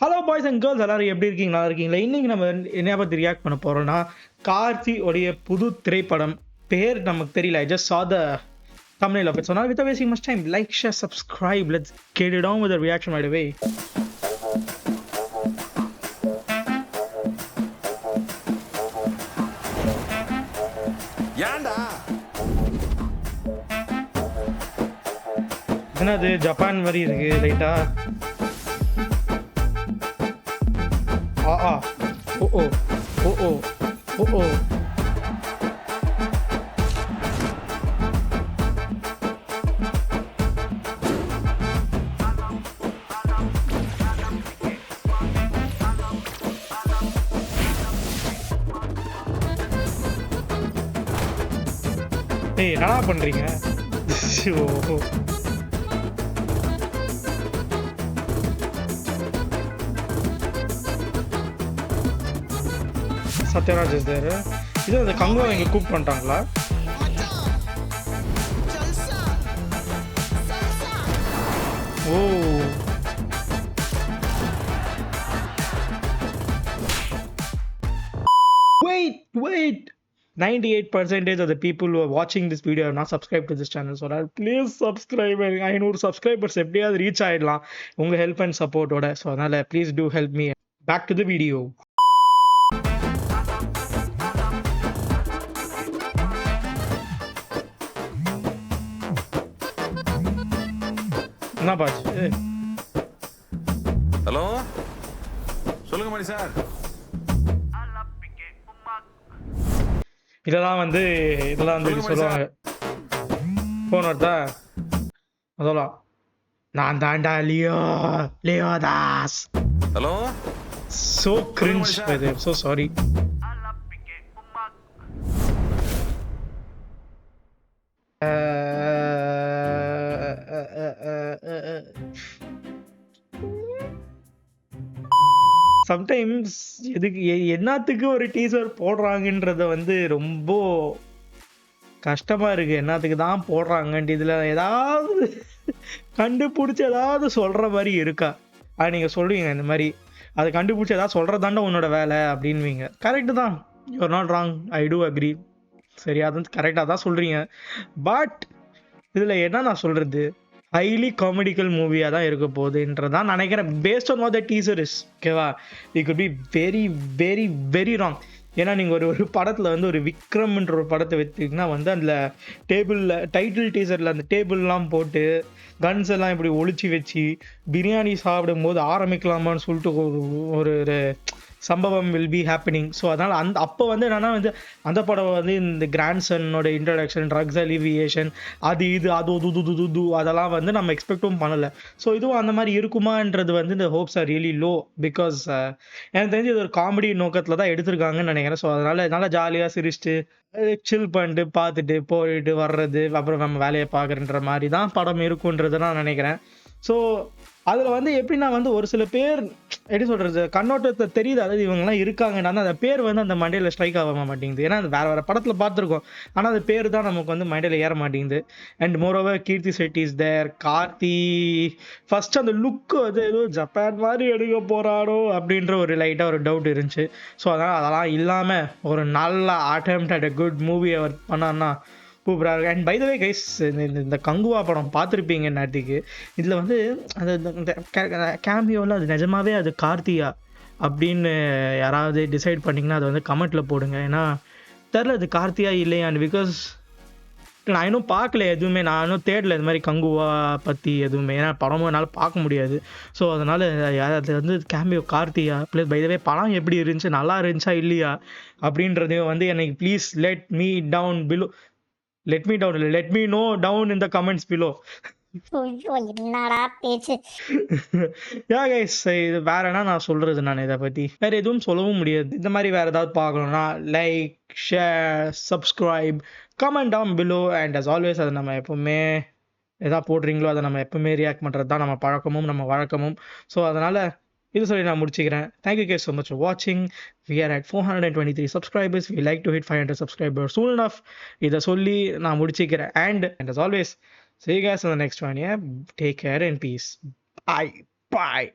Hello boys and girls எல்லாரும் எப்படி இருக்கீங்க? நல்லா இருக்கீங்களா? இன்னைக்கு நம்ம என்ன பத்தி ரியாக்ட் பண்ண போறோம்னா, கார்த்தி உடைய புது திரைப்படம் பேர் நமக்கு தெரியல. I just saw the thumbnail of it. So now without wasting much time, like, share, subscribe. Let's get it on with the reaction right away. ஏன்டா என்னது ஜப்பான் மாதிரி இருக்கு லைட்டா. ஓ ஓ ஓ ஓ ஓ ஓ ஏய் என்னடா பண்றீங்க? ஓ சத்யராஜ் இஸ் தேர். இது அந்த கங்குவா இங்கே கூப் பண்ணிட்டாங்களா? ஓ wait 98% of the people who are watching this video have not subscribed to this channel, so please subscribe. 500 subscribers எப்படியாவது ரீச் ஆயிடலாம் உங்க ஹெல்ப் அண்ட் சப்போர்ட்டோட. ஸோ அதனால please do help me. Back to the video. என்ன பாச்சு? Hello சொல்லுங்க மணி sir. இதெல்லாம் வந்து சொல்லுவாங்க. போன் வருதா? அதெல்லாம் நான் தாண்டா Leo Das. Hello So cringe by them. So sorry. Sometimes எதுக்கு என்னத்துக்கு ஒரு டீசர் போடுறாங்கன்றத வந்து ரொம்ப கஷ்டமா இருக்கு. என்னத்துக்கு தான் போடுறாங்கன்ட்டு இதுல ஏதாவது கண்டுபிடிச்சி ஏதாவது சொல்ற மாதிரி இருக்கா? அது நீங்க சொல்றீங்க இந்த மாதிரி அதை கண்டுபிடிச்சி ஏதாவது சொல்றதாண்டா உன்னோட வேலை அப்படின்வீங்க. கரெக்டு தான், you're not wrong, I do agree. சரி, அது கரெக்டாக தான் சொல்றீங்க. பட் இதில் என்ன நான் சொல்றது, ஹைலி காமெடிக்கல் மூவியாக தான் இருக்க போகுதுன்றதான் நினைக்கிறேன். Based on what the teaser is. ஓகேவா? It could be very very very wrong. ஏன்னா நீங்கள் ஒரு படத்தில் வந்து ஒரு விக்ரம்ன்ற ஒரு படத்தை வச்சுக்கிங்கன்னா வந்து அதில் டேபிளில் டைட்டில் டீசரில் அந்த டேபிள்லாம் போட்டு கன்ஸ் எல்லாம் இப்படி ஒழிச்சு வச்சு பிரியாணி சாப்பிடும் போது ஆரம்பிக்கலாமான்னு சொல்லிட்டு ஒரு சம்பவம் வில் பி ஹேப்பனிங். ஸோ அதனால் அப்போ வந்து என்னன்னா வந்து அந்த படம் வந்து இந்த கிராண்ட்சனோட இன்ட்ரடக்ஷன், ட்ரக்ஸ் அலிவியேஷன், அது அதெல்லாம் வந்து நம்ம எக்ஸ்பெக்டும் பண்ணலை. ஸோ இதுவும் அந்த மாதிரி இருக்குமான்றது வந்து இந்த hopes are really low. Because எனக்கு தெரிஞ்சு இது ஒரு காமெடி நோக்கத்தில் தான் எடுத்திருக்காங்கன்னு நினைக்கிறேன். ஸோ அதனால நல்லா ஜாலியாக சிரிச்சுட்டு சில் பண்ணிட்டு பார்த்துட்டு போயிட்டு வர்றது, அப்புறம் நம்ம வேலையை பார்க்குறன்ற மாதிரி தான் படம் இருக்குன்றது நான் நினைக்கிறேன். ஸோ அதில் வந்து எப்படின்னா வந்து ஒரு சில பேர் எப்படி சொல்கிறது, கண்ணோட்டத்தை தெரியுது, அதாவது இவங்கெல்லாம் இருக்காங்கன்னா அந்த பேர் வந்து அந்த மண்டையில் ஸ்ட்ரைக் ஆக மாட்டேங்குது. ஏன்னா அது வேறு படத்தில் பார்த்துருக்கோம், ஆனால் அந்த பேர் தான் நமக்கு வந்து மண்டையில் ஏற மாட்டேங்குது. And moreover Keerthy Shetty is there. Karthi first அந்த லுக்கு வந்து ஏதோ ஜப்பான் மாதிரி எடுக்க போகிறாரோ அப்படின்ற ஒரு லைட்டாக ஒரு டவுட் இருந்துச்சு. ஸோ அதெல்லாம் இல்லாமல் ஒரு நல்ல attempt at a good movie அவர் பண்ணான்னா சூப்பராக இருக்கு. And by the way guys, இந்த கங்குவா படம் பார்த்துருப்பீங்க நாட்டிக்கு. இதில் வந்து அந்த கேமியோவில் அது நிஜமாவே அது கார்த்தியா அப்படின்னு யாராவது டிசைட் பண்ணிங்கன்னா அதை வந்து கமெண்ட்டில் போடுங்க. ஏன்னா தெரில அது கார்த்தியா இல்லையான்னு. பிகாஸ் நான் இன்னும் பார்க்கல எதுவுமே, நான் இன்னும் தேடல இது மாதிரி கங்குவா பற்றி எதுவுமே. ஏன்னா படமும் என்னால் பார்க்க முடியாது. ஸோ அதனால் அது வந்து கேமியோ கார்த்தியா ப்ளஸ் பை த வே படம் எப்படி இருந்துச்சு, நல்லா இருந்துச்சா இல்லையா அப்படின்றதையும் வந்து எனக்கு please let me know down in the comments below. என்னடா பேச்சு. யா கைஸ், இது வேற என்ன நான் சொல்றது, நான் இதை பத்தி வேற எதுவும் சொல்லவும் முடியாது. இந்த மாதிரி வேற ஏதாவது பார்க்கணும்னா like, share, subscribe, comment down below. And as always அதை நம்ம எப்பவுமே எதாவது போடுறீங்களோ அதை நம்ம எப்பவுமே ரியாக்ட் பண்ணுறது தான் நம்ம பழக்கமும் நம்ம வழக்கமும். ஸோ அதனால இது சொல்லி நான் முடிச்சுக்கிறேன். Thank you guys so much for watching. We are at 423 subscribers. We like to hit 500 subscribers soon enough. இதை சொல்லி நான் முடிச்சுக்கிறேன். And as always, see you guys in the next one. Yeah, take care and peace. Bye.